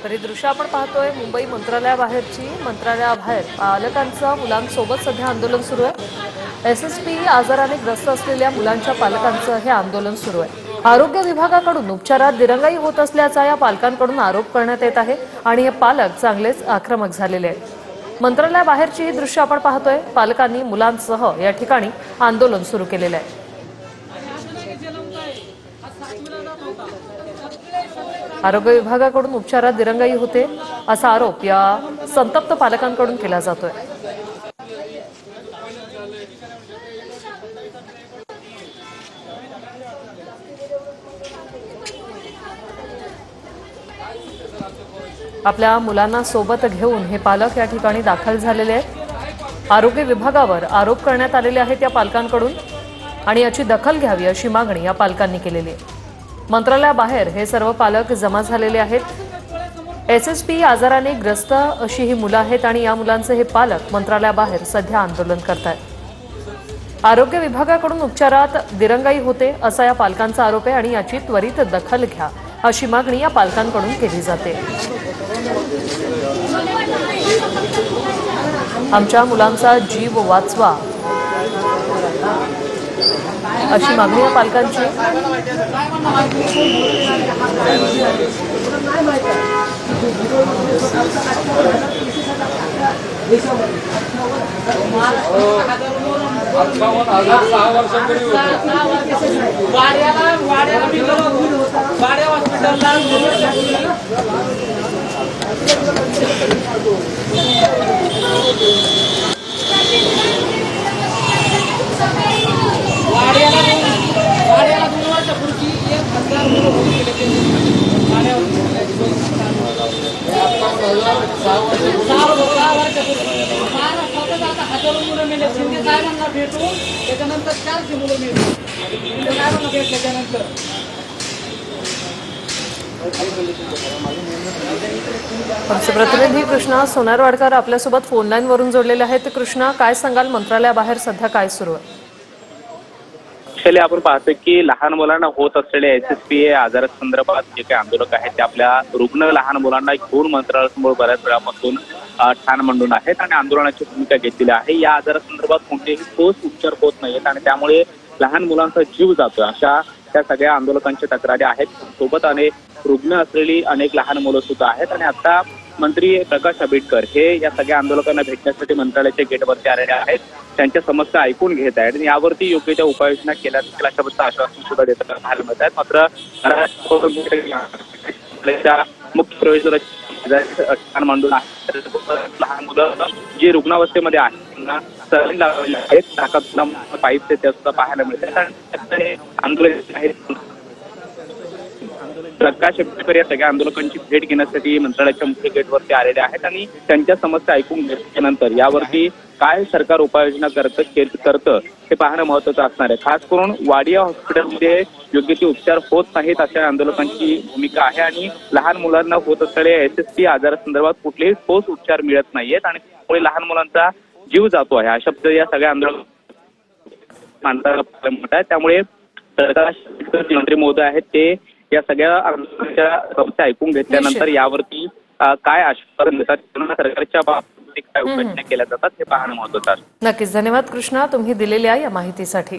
तर ही दृश्य आपण पाहतोय मुंबई मंत्रालयाबाहेरची। मंत्रालयाबाहेर पालकांचं मुलांसोबत सध्या आंदोलन सुरू आहे। एसएसपी आजाराने ग्रस्त असलेल्या मुलांच्या पालकांचं हे आंदोलन सुरू आहे। आरोग्य विभागाकडून उपचारात दिरंगाई होत असल्याचा या पालकांकडून आरोप करण्यात येत आहे आणि हे पालक चांगलेच आक्रमक झालेले आहेत। मंत्रालयाबाहेरची ही दृश्य आपण पाहतोय। पालकांनी मुलांसह या ठिकाणी आंदोलन सुरू केलेलं आहे। आरोग्य विभागाकडून उपचारात दिरंगाई होते असा आरोप या संतप्त पालकांकडून केला जातोय। आपल्या मुलांना सोबत घेऊन हे पालक या ठिकाणी दाखल झालेले आहेत। आरोग्य विभागावर आरोप करण्यात आलेले आहेत या पालकांकडून आणि याची दखल घ्यावी अशी मागणी या पालकांनी केलेली आहे। मंत्रालयाबाहेर हे सर्व पालक जमा झालेले आहेत। एसएसपी आजाराने ग्रस्त अशी ही मुलं आहेत आणि या मुलांचे हे पालक मंत्रालयाबाहेर सध्या आंदोलन करतायत। आरोग्य विभागाकडून उपचारात दिरंगाई होते असा या पालकांचा आरोप आहे आणि याची त्वरित दखल घ्या अशी मागणी या पालकांकडून केली जाते। आमच्या मुलांचा जीव वाचवा अशी मागणी या पालकांची। आमचे प्रतिनिधी कृष्णा सोनारवाडकर आपल्यासोबत फोन लाईन वरून जोडलेले आहेत। कृष्णा, काय सांगाल, मंत्रालयाबाहेर सध्या काय सुरू आहे? शैली, आपण पाहतोय की लहान मुलांना होत असलेल्या एसएसपी आजारासंदर्भात जे काही आंदोलक आहेत ते आपल्या रुग्ण लहान मुलांना घेऊन मंत्रालयासमोर बऱ्याच वेळापासून ठाण मांडून आहेत आणि आंदोलनाची भूमिका घेतलेली आहे। या आजारासंदर्भात कोणतेही ठोस उपचार होत नाहीत आणि त्यामुळे लहान मुलांचा जीव जातोय अशा त्या सगळ्या आंदोलकांच्या तक्रारी आहेत। सोबत अनेक रुग्ण असलेली अनेक लहान मुलं सुद्धा आहेत आणि आता मंत्री प्रकाश आंबेडकर हे या सगळ्या आंदोलकांना भेटण्यासाठी मंत्रालयाच्या गेटवरती आलेले आहेत। त्यांच्या समस्या ऐकून घेत आहेत आणि यावरती योग्य त्या उपाययोजना केल्या जातील अशाबद्दल आश्वासन सुद्धा देताना पाहायला मिळत आहेत। मात्र मुख्य प्रवेशद्वारात मांडून लहान मुलं जी रुग्णावस्थेमध्ये आहेत त्यांना सलाईन लावलेले आहेत, नाकात पाईप ते सुद्धा पाहायला मिळतात। आंदोलन आहेत प्रकाश आंबेडकर या सगळ्या आंदोलकांची भेट घेण्यासाठी मंत्रालयाच्या मुख्य गेटवरती आलेले आहेत आणि त्यांच्या समस्या ऐकून घेतल्यानंतर यावरती काय सरकार उपाययोजना करतं हे पाहणं महत्त्वाचं असणार आहे। खास करून वाडिया हॉस्पिटलमध्ये योग्य ते उपचार होत नाहीत अशा आंदोलकांची भूमिका आहे आणि लहान मुलांना होत असलेल्या एसएसपी आजारासंदर्भात कुठलेही ठोस उपचार मिळत नाहीयेत आणि त्यामुळे लहान मुलांचा जीव जातो आहे अशा पद्धतीने या सगळ्या आंदोलकांना मोठा आहे। त्यामुळे प्रकाश आंबेडकर मंत्री महोदय आहेत ते या सगळ्या आंदोलकांच्या समस्या ऐकून घेतल्यानंतर यावरती काय आश्वासन देतात, सरकारच्या बाबतीत काय उपाययोजना केल्या जातात हे पाहणं महत्त्वाचं आहे। नक्कीच, धन्यवाद कृष्णा, तुम्ही दिलेल्या या माहितीसाठी।